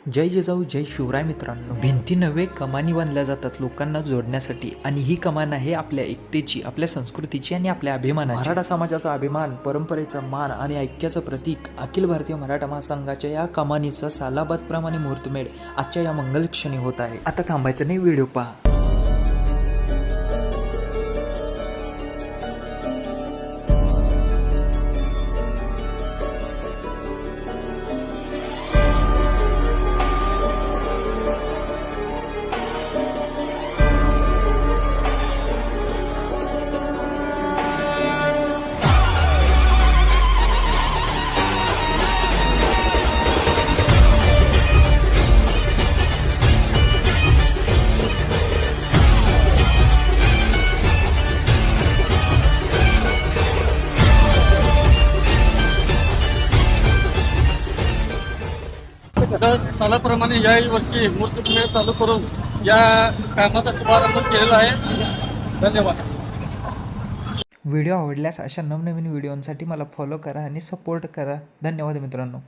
जय जिजाऊ जय शिवराय मित्रांनो, भिंती नव्हे कमानी बांधल्या जातात लोकांना जोडण्यासाठी आणि ही कमान आहे आपल्या एकतेची, आपल्या संस्कृतीची आणि आपल्या अभिमानाची. मराठा समाजाचा अभिमान, परंपरेचा मान आणि ऐक्याचं प्रतीक अखिल भारतीय मराठा महासंघाच्या या कमानीचा सालाबाद प्रमाणे मुहूर्तमेढ आजच्या या मंगल क्षणी होत आहे. आता थांबायचं नाही, व्हिडिओ पहा. सालाप्रमाणे याही वर्षी मूर्तमेढ चालू करून या कामाचा शुभारंभ केलेला आहे. धन्यवाद. व्हिडिओ आवडल्यास अशा नवनवीन व्हिडिओंसाठी मला फॉलो करा आणि सपोर्ट करा. धन्यवाद मित्रांनो.